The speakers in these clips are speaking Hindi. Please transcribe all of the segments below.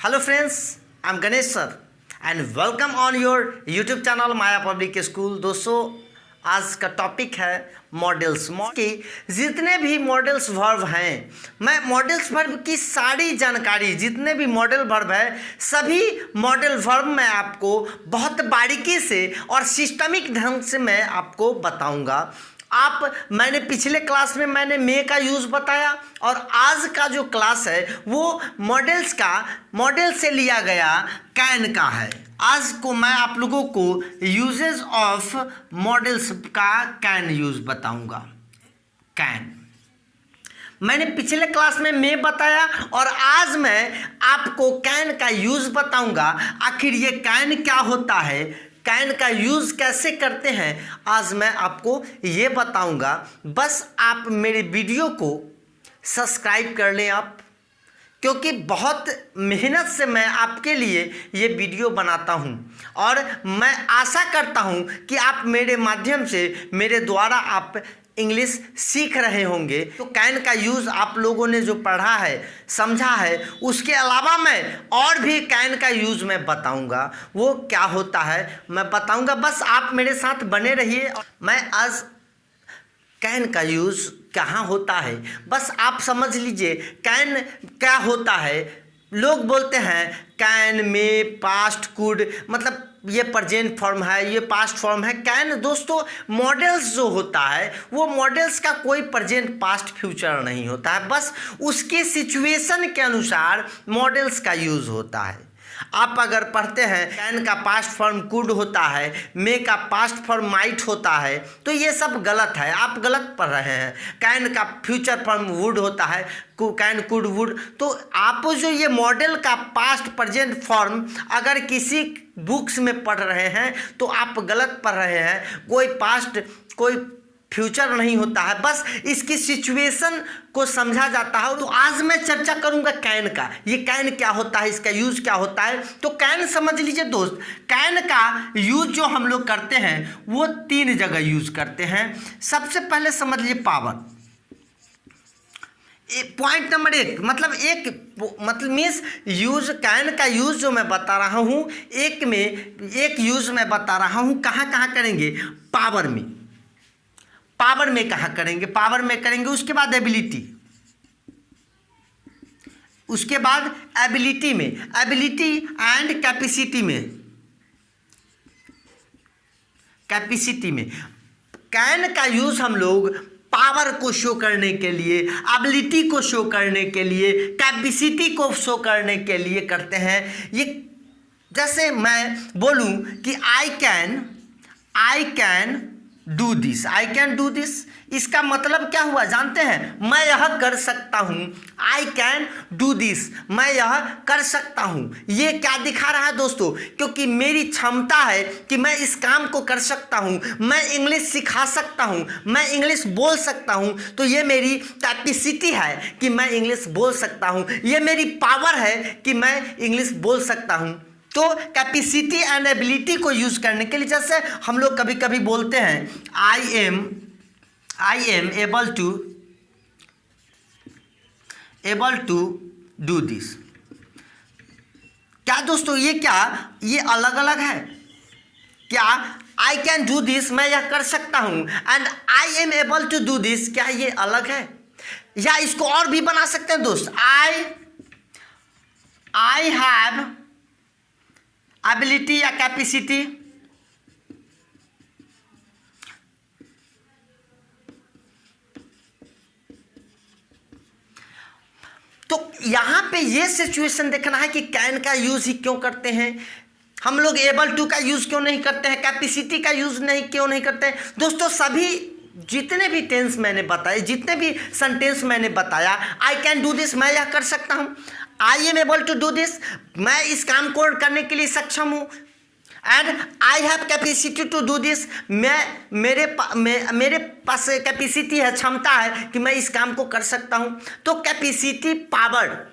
Hello friends, I am Ganesh sir and welcome on your YouTube channel Maya public school. दोस्तों, आज का टॉपिक है मॉडल्स की जितने भी मॉडल्स वर्ब हैं, मैं मॉडल्स वर्ब की सारी जानकारी, जितने भी मॉडल वर्ब है सभी मॉडल वर्ब मैं आपको बहुत बारीकी से और सिस्टमिक ढंग से मैं आपको बताऊंगा। मैंने पिछले क्लास में मैंने मे का यूज़ बताया और आज का जो क्लास है वो मॉडल से लिया गया कैन का है। आज को मैं आप लोगों को यूजेस ऑफ मॉडल्स का कैन यूज़ बताऊंगा। कैन मैंने पिछले क्लास में मे बताया और आज मैं आपको कैन का यूज़ बताऊंगा। आखिर ये कैन क्या होता है, कैन का यूज़ कैसे करते हैं, आज मैं आपको ये बताऊंगा। बस आप मेरे वीडियो को सब्सक्राइब कर लें आप, क्योंकि बहुत मेहनत से मैं आपके लिए ये वीडियो बनाता हूँ और मैं आशा करता हूँ कि आप मेरे माध्यम से, मेरे द्वारा आप इंग्लिश सीख रहे होंगे। तो कैन का यूज़ आप लोगों ने जो पढ़ा है, समझा है, उसके अलावा मैं और भी कैन का यूज़ मैं बताऊंगा। वो क्या होता है मैं बताऊंगा, बस आप मेरे साथ बने रहिए। मैं आज कैन का यूज़ कहाँ होता है बस आप समझ लीजिए। कैन क्या होता है, लोग बोलते हैं कैन में पास्ट कुड, मतलब ये प्रेजेंट फॉर्म है, ये पास्ट फॉर्म है। कैन दोस्तों मॉडल्स जो होता है वो मॉडल्स का कोई प्रेजेंट पास्ट फ्यूचर नहीं होता है, बस उसके सिचुएशन के अनुसार मॉडल्स का यूज़ होता है। आप अगर पढ़ते हैं कैन का पास्ट फॉर्म कुड होता है, मे का पास्ट फॉर्म माइट होता है, तो ये सब गलत है, आप गलत पढ़ रहे हैं। कैन का फ्यूचर फॉर्म वुड होता है, कैन कुड वुड। तो आप जो ये मॉडल का पास्ट प्रेजेंट फॉर्म अगर किसी बुक्स में पढ़ रहे हैं तो आप गलत पढ़ रहे हैं। कोई पास्ट कोई फ्यूचर नहीं होता है, बस इसकी सिचुएशन को समझा जाता है। तो आज मैं चर्चा करूंगा कैन का। ये कैन क्या होता है, इसका यूज क्या होता है। तो कैन समझ लीजिए दोस्त, कैन का यूज जो हम लोग करते हैं वो 3 जगह यूज करते हैं। सबसे पहले समझ लीजिए पावर। पॉइंट नंबर 1 मतलब मीन्स यूज, कैन का यूज जो मैं बता रहा हूँ, एक यूज मैं बता रहा हूँ। कहाँ कहाँ करेंगे, पावर में। पावर में कहाँ करेंगे, पावर में करेंगे। उसके बाद एबिलिटी, उसके बाद एबिलिटी में, एबिलिटी एंड कैपेसिटी में, कैपेसिटी में। कैन का यूज हम लोग पावर को शो करने के लिए, एबिलिटी को शो करने के लिए, कैपेसिटी को शो करने के लिए करते हैं। ये जैसे मैं बोलूं कि I can do this, I can do this, इसका मतलब क्या हुआ जानते हैं, मैं यह कर सकता हूँ। आई कैन डू दिस, मैं यह कर सकता हूँ। ये क्या दिखा रहा है दोस्तों, क्योंकि मेरी क्षमता है कि मैं इस काम को कर सकता हूँ, मैं इंग्लिश सिखा सकता हूँ, मैं इंग्लिश बोल सकता हूँ। तो ये मेरी कैपेसिटी है कि मैं इंग्लिश बोल सकता हूँ, ये मेरी पावर है कि मैं इंग्लिश बोल सकता हूँ। तो कैपेसिटी एंड एबिलिटी को यूज करने के लिए, जैसे हम लोग कभी कभी बोलते हैं I am able to do this. क्या दोस्तों ये ये अलग अलग है क्या? आई कैन डू दिस, मैं यह कर सकता हूं, and I am able to do this, क्या ये अलग है? या इसको और भी बना सकते हैं दोस्त, आई हैव एबिलिटी या कैपेसिटी। तो यहां पे ये सिचुएशन देखना है कि कैन का यूज ही क्यों करते हैं हम लोग, एबल टू का यूज क्यों नहीं करते हैं, कैपेसिटी का यूज क्यों नहीं करते हैं। दोस्तों सभी जितने भी टेंस मैंने बताए, जितने भी सेंटेंस मैंने बताया, आई कैन डू दिस, मैं यह कर सकता हूं, I am able to do this, मैं इस काम को करने के लिए सक्षम हूं, and I have capacity to do this, मेरे पास कैपेसिटी है, क्षमता है कि मैं इस काम को कर सकता हूं। तो कैपेसिटी, पावर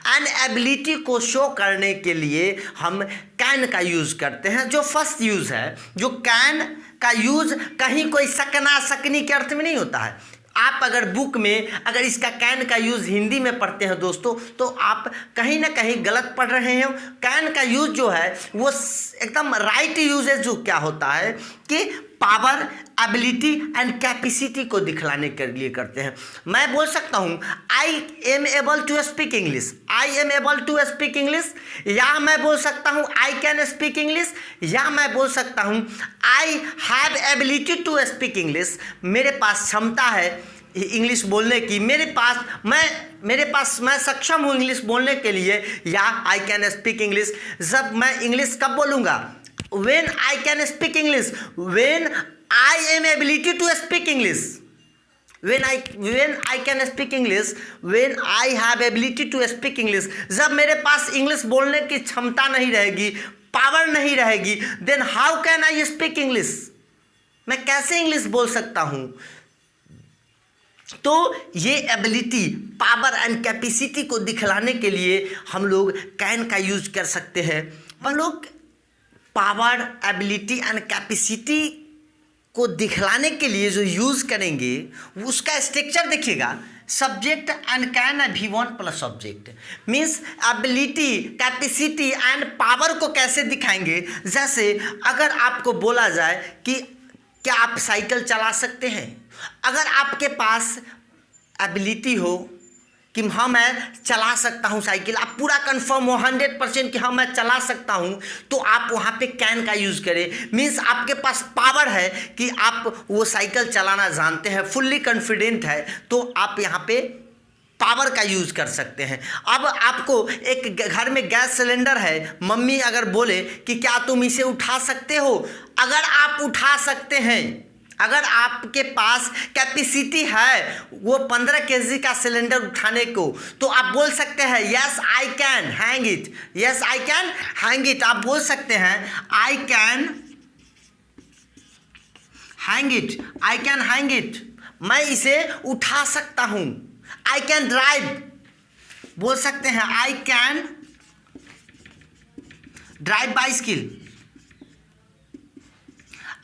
एंड एबिलिटी को शो करने के लिए हम कैन का यूज करते हैं। जो फर्स्ट यूज है, जो कैन का यूज कहीं कोई सकना सकनी के अर्थ में नहीं होता है। आप अगर बुक में अगर इसका कैन का यूज़ हिंदी में पढ़ते हैं दोस्तों, तो आप कहीं ना कहीं गलत पढ़ रहे हैं। कैन का यूज़ जो है वो एकदम राइट यूजेज जो क्या होता है कि पावर, एबिलिटी एंड कैपेसिटी को दिखलाने के लिए करते हैं। मैं बोल सकता हूँ I am able to speak English, I am able to speak English, या मैं बोल सकता हूँ आई कैन स्पीक इंग्लिश, या मैं बोल सकता हूँ I have ability to speak English. मेरे पास क्षमता है इंग्लिश बोलने की, मेरे पास मैं सक्षम हूँ इंग्लिश बोलने के लिए, या आई कैन स्पीक इंग्लिश। जब मैं इंग्लिश कब बोलूँगा? When I can speak English, when I am ability to speak English, when I can speak English, when I have ability to speak English। जब मेरे पास इंग्लिश बोलने की क्षमता नहीं रहेगी, पावर नहीं रहेगी, then how can I speak English? मैं कैसे इंग्लिश बोल सकता हूँ? तो ये एबिलिटी, पावर एंड कैपेसिटी को दिखलाने के लिए हम लोग कैन का यूज कर सकते हैं। हम लोग पावर, एबिलिटी एंड कैपेसिटी को दिखलाने के लिए जो यूज़ करेंगे उसका स्ट्रक्चर देखिएगा। Subject and can V1 plus object means ability, capacity and power को कैसे दिखाएंगे। जैसे अगर आपको बोला जाए कि क्या आप साइकिल चला सकते हैं, अगर आपके पास एबिलिटी हो कि हाँ मैं चला सकता हूँ साइकिल, आप पूरा कंफर्म हो 100% कि हाँ मैं चला सकता हूँ, तो आप वहाँ पे कैन का यूज़ करें। मीन्स आपके पास पावर है कि आप वो साइकिल चलाना जानते हैं, फुल्ली कॉन्फिडेंट है, तो आप यहाँ पे पावर का यूज़ कर सकते हैं। अब आपको एक घर में गैस सिलेंडर है, मम्मी अगर बोले कि क्या तुम इसे उठा सकते हो, अगर आप उठा सकते हैं, अगर आपके पास कैपेसिटी है वो 15 kg का सिलेंडर उठाने को, तो आप बोल सकते हैं yes I can hang it, yes I can hang it. आप बोल सकते हैं I can hang it, I can hang it, मैं इसे उठा सकता हूँ। आई कैन ड्राइव, बोल सकते हैं I can drive bicycle,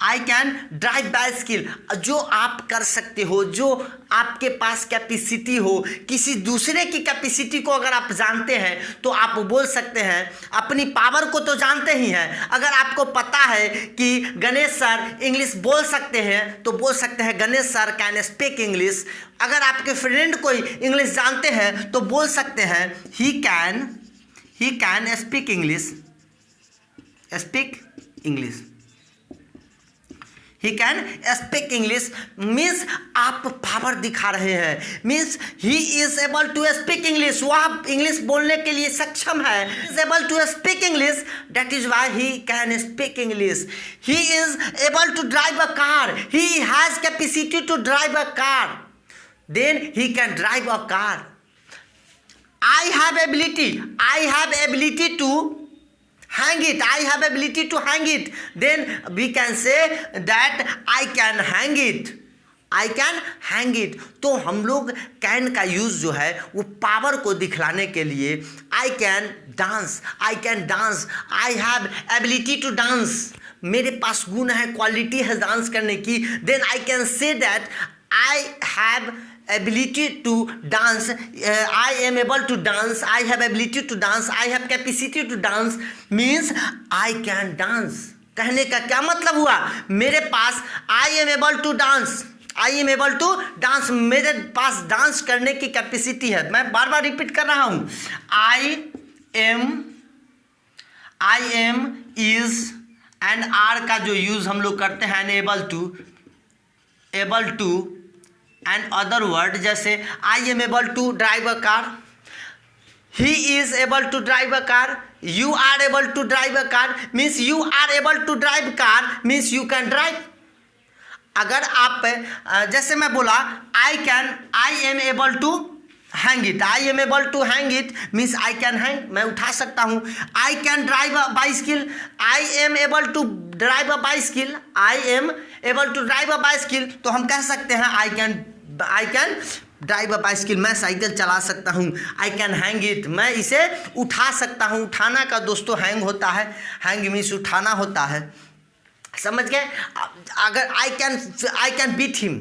I can drive bicycle. जो आप कर सकते हो, जो आपके पास कैपेसिटी हो, किसी दूसरे की कैपेसिटी को अगर आप जानते हैं तो आप बोल सकते हैं, अपनी पावर को तो जानते ही हैं। अगर आपको पता है कि गणेश सर इंग्लिश बोल सकते हैं तो बोल सकते हैं Ganesh sir can speak English. अगर आपके फ्रेंड कोई इंग्लिश जानते हैं तो बोल सकते हैं he can speak English, speak English, he can speak English. Means आप पावर दिखा रहे हैं, means he is able to speak English, वह इंग्लिश बोलने के लिए सक्षम है, is able to speak English, that is why he can speak English. He is able to drive a car, he has capacity to drive a car, then he can drive a car. I have ability to hang it, I have ability to hang it, then we can say that I can hang it, I can hang it। तो हम लोग कैन का यूज़ जो है वो पावर को दिखलाने के लिए I can dance, I have ability to dance, मेरे पास गुण है, क्वालिटी है डांस करने की, then I can say that I have ability to dance, I am able to dance, I have ability to dance, I have capacity to dance, means I can dance। कहने का क्या मतलब हुआ, मेरे पास I am able to dance, I am able to dance, मेरे पास डांस करने की कैपेसिटी है। मैं बार बार रिपीट कर रहा हूँ, I am is and are का जो यूज़ हम लोग करते हैं able to and other word, जैसे I am able to drive a car, he is able to drive a car, you are able to drive a car, means you are able to drive car, means you can drive। अगर आप जैसे मैं बोला I am able to hang it, I am able to hang it means I can hang, मैं उठा सकता हूँ। I can drive a bicycle, I am able to drive a bicycle, I am able to drive a bicycle, तो हम कह सकते हैं I can drive a bicycle, मैं साइकिल चला सकता हूँ। आई कैन हैंग इट, मैं इसे उठा सकता हूँ। उठाना का दोस्तों हैंग होता है, हैंग मीन्स उठाना होता है, समझ गए। अगर आई कैन बीट हिम,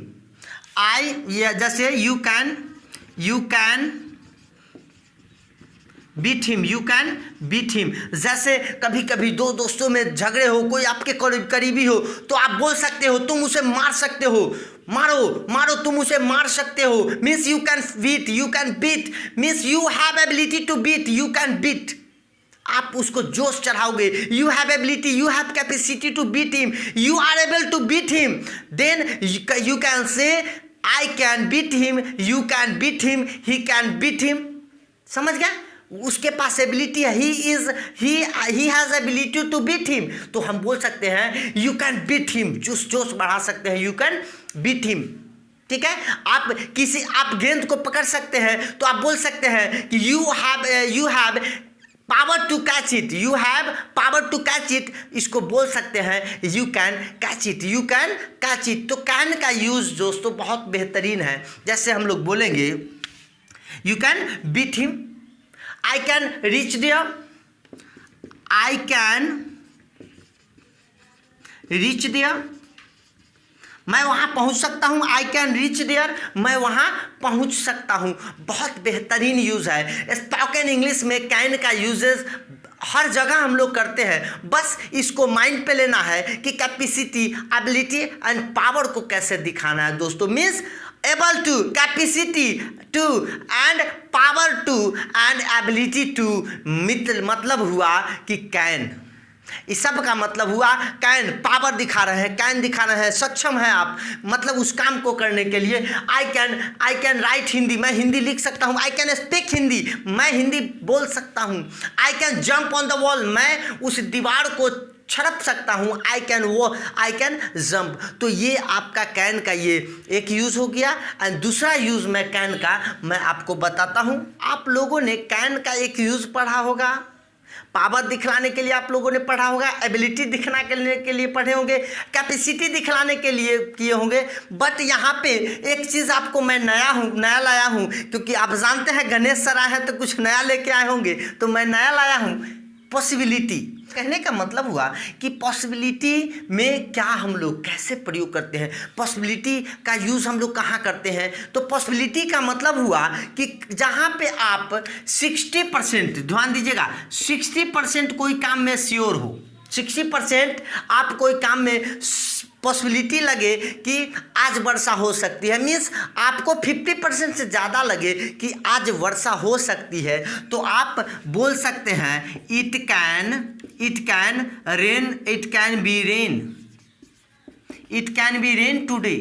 जैसे you can beat him, you can beat him. जैसे कभी कभी दो दोस्तों में झगड़े हो, कोई आपके करीबी हो, तो आप बोल सकते हो तुम उसे मार सकते हो, मारो मारो तुम उसे मार सकते हो। Means you can beat means you have ability to beat, you can beat. आप उसको जोश चढ़ाओगे, you have ability, you have capacity to beat him, you are able to beat him, then you can say I can beat him, you can beat him, he can beat him. समझ गया? उसके पास एबिलिटी है, he has ability to beat him, तो हम बोल सकते हैं यू कैन बीट हिम। जोश बढ़ा सकते हैं, यू कैन बीट हिम। ठीक है? आप गेंद को पकड़ सकते हैं तो आप बोल सकते हैं कि you have power to catch it, you have power to catch it. इसको बोल सकते हैं you can catch it, you can catch it. तो कैन का यूज दोस्तों बहुत बेहतरीन है। जैसे हम लोग बोलेंगे you can beat him, I can reach there, I can reach there, मैं वहाँ पहुँच सकता हूँ। I can reach there, मैं वहाँ पहुँच सकता हूँ। बहुत बेहतरीन यूज़ है। स्पोकन इंग्लिश में कैन का यूजेस हर जगह हम लोग करते हैं। बस इसको माइंड पे लेना है कि कैपेसिटी, एबिलिटी एंड पावर को कैसे दिखाना है दोस्तों। Means able to, capacity to and power to and ability to. मतलब हुआ कि कैन, इस सब का मतलब हुआ कैन, पावर दिखा रहे हैं, कैन दिखा रहे हैं, सक्षम है आप, मतलब उस काम को करने के लिए। आई कैन राइट हिंदी, मैं हिंदी लिख सकता हूँ। आई कैन स्पीक हिंदी, मैं हिंदी बोल सकता हूँ। I can jump on the wall, मैं उस दीवार को छड़प सकता हूँ। I can jump. तो ये आपका कैन का ये एक यूज़ हो गया। एंड दूसरा यूज़ मैं कैन का मैं आपको बताता हूँ। आप लोगों ने कैन का एक यूज़ पढ़ा होगा, पावर दिखलाने के लिए आप लोगों ने पढ़ा होगा, एबिलिटी दिखलाने के लिए पढ़े होंगे, कैपेसिटी दिखलाने के लिए किए होंगे। बट यहाँ पे एक चीज़ आपको मैं नया लाया हूँ, क्योंकि आप जानते हैं गणेश सर आए हैं तो कुछ नया लेके आए होंगे, तो मैं नया लाया हूँ पॉसिबिलिटी। कहने का मतलब हुआ कि पॉसिबिलिटी में क्या हम लोग कैसे प्रयोग करते हैं, पॉसिबिलिटी का यूज़ हम लोग कहाँ करते हैं। तो पॉसिबिलिटी का मतलब हुआ कि जहाँ पे आप 60%, ध्यान दीजिएगा, 60% कोई काम में श्योर हो, 60% आप कोई काम में पॉसिबिलिटी लगे कि आज वर्षा हो सकती है। मीन्स आपको 50% से ज़्यादा लगे कि आज वर्षा हो सकती है, तो आप बोल सकते हैं it can rain, it can be rain today.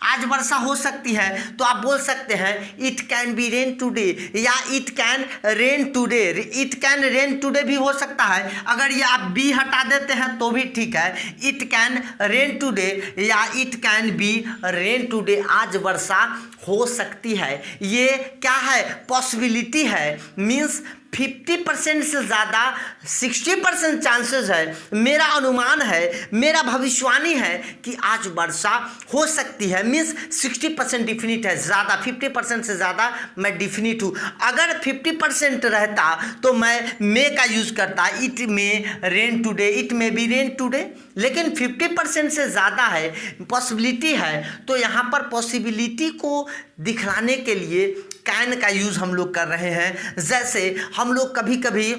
आज वर्षा हो सकती है तो आप बोल सकते हैं it can be rain today, या it can rain today. It can rain today भी हो सकता है, अगर ये आप बी हटा देते हैं तो भी ठीक है। इट कैन रेन टुडे या it can be rain today, आज वर्षा हो सकती है। ये क्या है? पॉसिबिलिटी है। मीन्स 50% से ज़्यादा 60% चांसेस है, मेरा अनुमान है, मेरा भविष्यवाणी है कि आज वर्षा हो सकती है। मीन्स 60% डिफिनिट है, ज़्यादा 50% से ज़्यादा मैं डिफिनिट हूँ। अगर 50% रहता तो मैं मे का यूज़ करता, it may rain today, it may be rain today. लेकिन 50% से ज़्यादा है, पॉसिबिलिटी है, तो यहाँ पर पॉसिबिलिटी को दिखलाने के लिए कैन का यूज़ हम लोग कर रहे हैं। जैसे हम लोग कभी कभी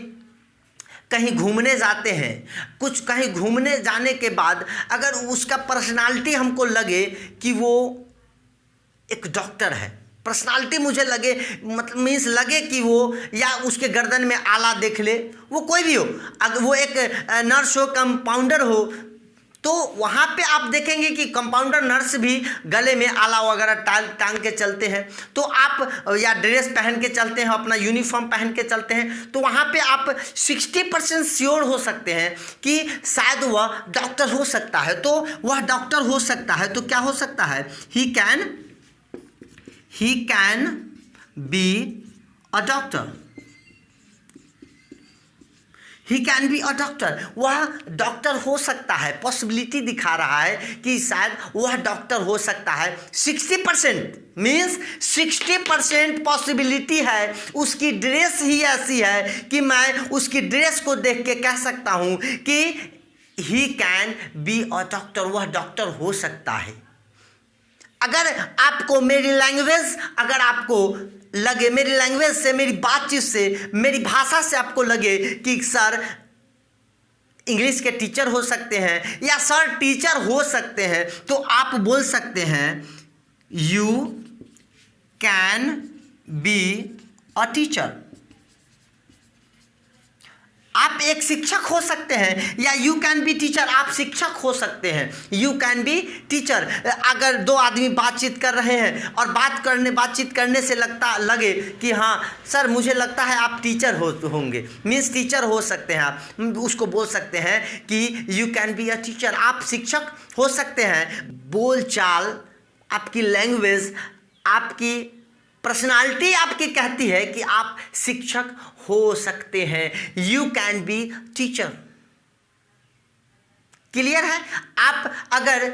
कहीं घूमने जाते हैं, कुछ कहीं घूमने जाने के बाद अगर उसका पर्सनालिटी हमको लगे कि वो एक डॉक्टर है, पर्सनालिटी मुझे लगे, मतलब मीन्स लगे कि वो, या उसके गर्दन में आला देख ले, वो कोई भी हो, अगर वो एक नर्स हो, कंपाउंडर हो, तो वहाँ पे आप देखेंगे कि कंपाउंडर नर्स भी गले में आला वगैरह टांग के चलते हैं, तो आप या ड्रेस पहन के चलते हैं, अपना यूनिफॉर्म पहन के चलते हैं, तो वहाँ पे आप 60% श्योर हो सकते हैं कि शायद वह डॉक्टर हो सकता है। तो वह डॉक्टर हो सकता है, तो क्या हो सकता है? He can be a doctor, he can be a doctor, वह डॉक्टर हो सकता है। पॉसिबिलिटी दिखा रहा है कि शायद वह डॉक्टर हो सकता है। 60% मीन्स 60% पॉसिबिलिटी है। उसकी ड्रेस ही ऐसी है कि मैं उसकी ड्रेस को देख के कह सकता हूँ कि he can be a doctor, वह डॉक्टर हो सकता है। अगर आपको मेरी लैंग्वेज, अगर आपको लगे मेरी लैंग्वेज से, मेरी बातचीत से, मेरी भाषा से आपको लगे कि सर इंग्लिश के टीचर हो सकते हैं या सर टीचर हो सकते हैं, तो आप बोल सकते हैं you can be a teacher. आप एक शिक्षक हो सकते हैं, या यू कैन बी टीचर, आप शिक्षक हो सकते हैं। You can be teacher. अगर दो आदमी बातचीत कर रहे हैं और बातचीत करने से लगे कि हाँ सर मुझे लगता है आप टीचर होंगे, मीन्स टीचर हो सकते हैं आप, उसको बोल सकते हैं कि you can be a teacher. आप शिक्षक हो सकते हैं। बोलचाल, आपकी लैंग्वेज, आपकी पर्सनालिटी आपकी कहती है कि आप शिक्षक हो सकते हैं। You can be teacher. Clear है? आप अगर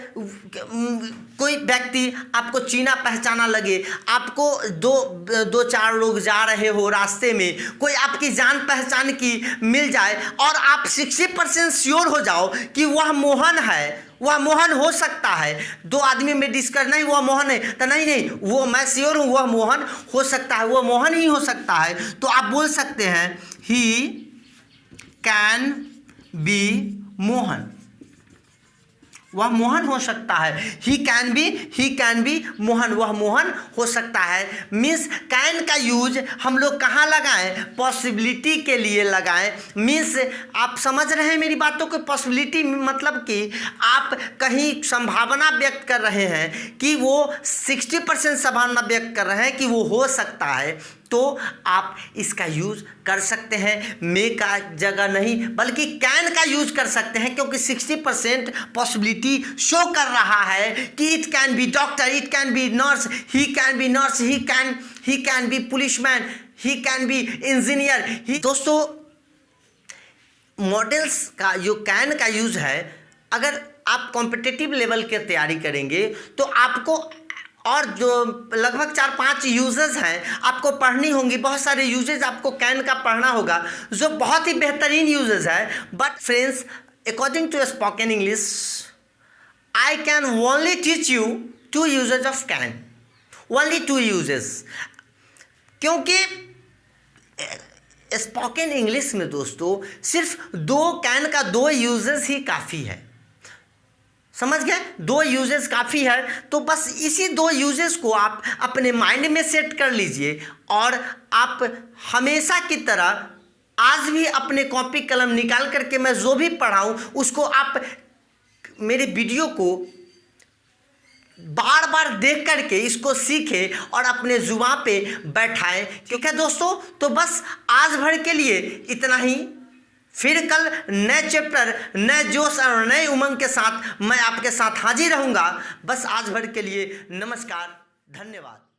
कोई व्यक्ति आपको चीना पहचाना लगे, आपको दो चार लोग जा रहे हो रास्ते में, कोई आपकी जान पहचान की मिल जाए और आप 60% श्योर हो जाओ कि वह मोहन है, वह मोहन हो सकता है। दो आदमी में डिस्कस नहीं वह मोहन है, तो नहीं वो मैं श्योर हूँ वह मोहन हो सकता है, वह मोहन ही हो सकता है। तो आप बोल सकते हैं ही कैन बी मोहन, वह मोहन हो सकता है। ही कैन बी मोहन, वह मोहन हो सकता है। मीन्स कैन का यूज हम लोग कहाँ लगाएं? पॉसिबिलिटी के लिए लगाएं। मीन्स आप समझ रहे हैं मेरी बातों को? पॉसिबिलिटी मतलब कि आप कहीं संभावना व्यक्त कर रहे हैं कि वो 60% संभावना व्यक्त कर रहे हैं कि वो हो सकता है, तो आप इसका यूज कर सकते हैं। मे का जगह नहीं बल्कि कैन का यूज कर सकते हैं, क्योंकि 60% पॉसिबिलिटी शो कर रहा है कि it can B doctor, it can B nurse, he can be nurse, he can be policeman, he can be engineer. दोस्तों मॉडल्स का जो कैन का यूज है, अगर आप कॉम्पिटिटिव लेवल की तैयारी करेंगे तो आपको और जो लगभग 4-5 यूजेस हैं आपको पढ़नी होंगी। बहुत सारे यूजेस आपको कैन का पढ़ना होगा जो बहुत ही बेहतरीन यूजेस है। But friends, according to spoken English I can only teach you 2 uses of can, only 2 uses. क्योंकि स्पोकन इंग्लिश में दोस्तों सिर्फ कैन का 2 यूजेस ही काफ़ी है। समझ गए? 2 यूजेस काफ़ी है। तो बस इसी 2 यूजेस को आप अपने माइंड में सेट कर लीजिए और आप हमेशा की तरह आज भी अपने कॉपी कलम निकाल करके मैं जो भी पढ़ाऊँ उसको आप मेरे वीडियो को बार बार देख करके इसको सीखें और अपने जुबान पे बैठाएं। ठीक है दोस्तों? तो बस आज भर के लिए इतना ही। फिर कल नए चैप्टर, नए जोश और नए उमंग के साथ मैं आपके साथ हाजिर रहूँगा। बस आज भर के लिए नमस्कार, धन्यवाद।